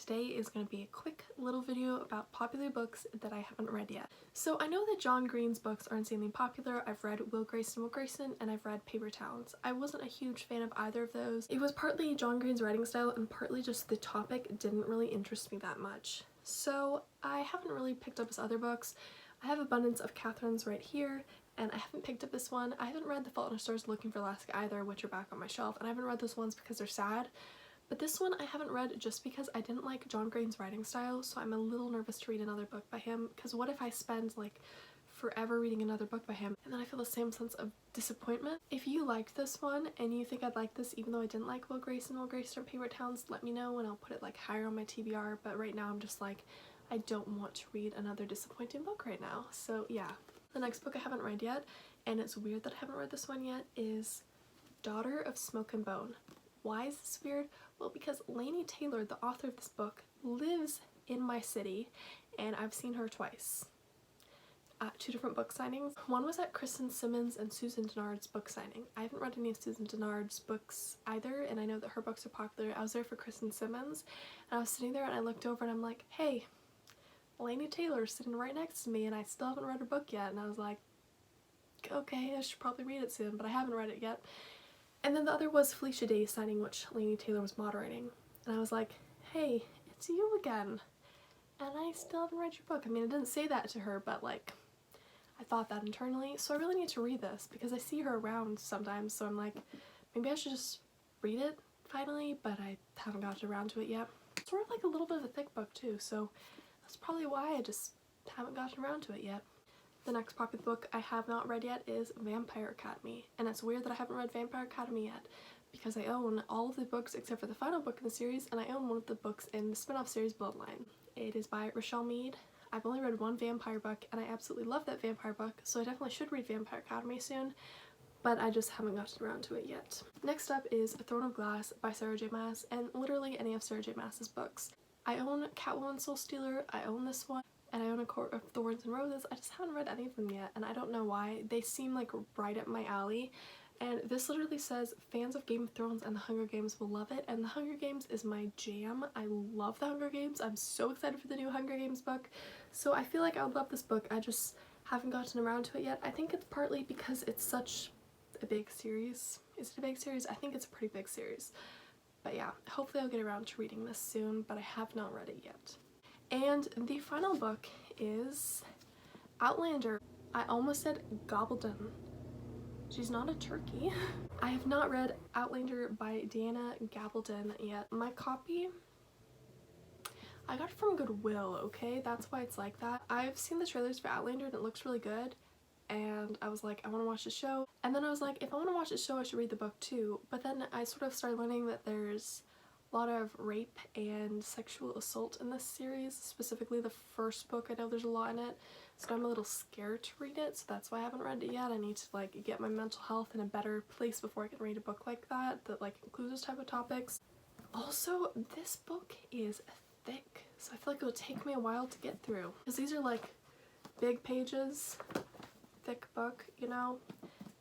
today is going to be a quick little video about popular books that I haven't read yet. So I know that John Green's books are insanely popular. I've read Will Grayson, and I've read Paper Towns. I wasn't a huge fan of either of those. It was partly John Green's writing style and partly just the topic didn't really interest me that much. So I haven't really picked up his other books. I have Abundance of Katherines right here, and I haven't picked up this one. I haven't read The Fault in Our Stars, Looking for Alaska either, which are back on my shelf, and I haven't read those ones because they're sad. But this one I haven't read just because I didn't like John Green's writing style, so I'm a little nervous to read another book by him, because what if I spend like forever reading another book by him and then I feel the same sense of disappointment? If you liked this one and you think I'd like this even though I didn't like Will Grayson or Paper Towns, let me know and I'll put it like higher on my TBR, but right now I'm just like, I don't want to read another disappointing book right now. So yeah. The next book I haven't read yet, and it's weird that I haven't read this one yet, is Daughter of Smoke and Bone. Why is this weird? Well, because Laini Taylor, the author of this book, lives in my city and I've seen her twice at 2 different book signings. One was at Kristen Simmons and Susan Dennard's book signing. I haven't read any of Susan Dennard's books either, and I know that her books are popular. I was there for Kristen Simmons and I was sitting there and I looked over and I'm like, hey, Laini Taylor's sitting right next to me and I still haven't read her book yet, and I was like, okay, I should probably read it soon, but I haven't read it yet. And then the other was Felicia Day's signing, which Laini Taylor was moderating. And I was like, hey, it's you again. And I still haven't read your book. I mean, I didn't say that to her, but like, I thought that internally. So I really need to read this because I see her around sometimes. So I'm like, maybe I should just read it finally, but I haven't gotten around to it yet. It's sort of like a little bit of a thick book too, so that's probably why I just haven't gotten around to it yet. The next popular book I have not read yet is Vampire Academy, and it's weird that I haven't read Vampire Academy yet because I own all of the books except for the final book in the series, and I own one of the books in the spin-off series Bloodline. It is by Rochelle Mead. I've only read one vampire book and I absolutely love that vampire book, so I definitely should read Vampire Academy soon, but I just haven't gotten around to it yet. Next up is A Throne of Glass by Sarah J Maas, and literally any of Sarah J Maas's books. I own Catwoman Soul Stealer, I own this one, and I own A Court of Thorns and Roses. I just haven't read any of them yet, and I don't know why. They seem like right up my alley, and this literally says fans of Game of Thrones and The Hunger Games will love it, and The Hunger Games is my jam. I love The Hunger Games. I'm so excited for the new Hunger Games book, so I feel like I would love this book. I just haven't gotten around to it yet. I think it's partly because it's such a big series. Is it a big series? I think it's a pretty big series. But yeah, hopefully I'll get around to reading this soon, but I have not read it yet. And the final book is Outlander. I almost said Gobbledon. She's not a turkey. I have not read Outlander by Diana Gabaldon yet. My copy I got it from Goodwill, okay? That's why it's like that. I've seen the trailers for Outlander and it looks really good, and I was like, I want to watch the show. And then I was like, if I want to watch the show, I should read the book too. But then I sort of started learning that there's a lot of rape and sexual assault in this series, specifically the first book. I know there's a lot in it, so I'm a little scared to read it, so that's why I haven't read it yet. I need to like get my mental health in a better place before I can read a book like that like includes those type of topics. Also, this book is thick, so I feel like it'll take me a while to get through, because these are like big pages, thick book, you know.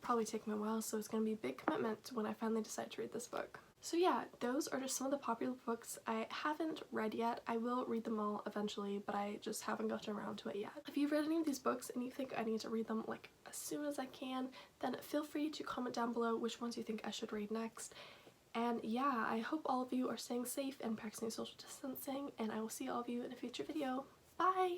Probably take me a while, so it's gonna be a big commitment when I finally decide to read this book. So yeah, those are just some of the popular books I haven't read yet. I will read them all eventually, but I just haven't gotten around to it yet. If you've read any of these books and you think I need to read them like as soon as I can, then feel free to comment down below which ones you think I should read next. And yeah, I hope all of you are staying safe and practicing social distancing, and I will see all of you in a future video. Bye!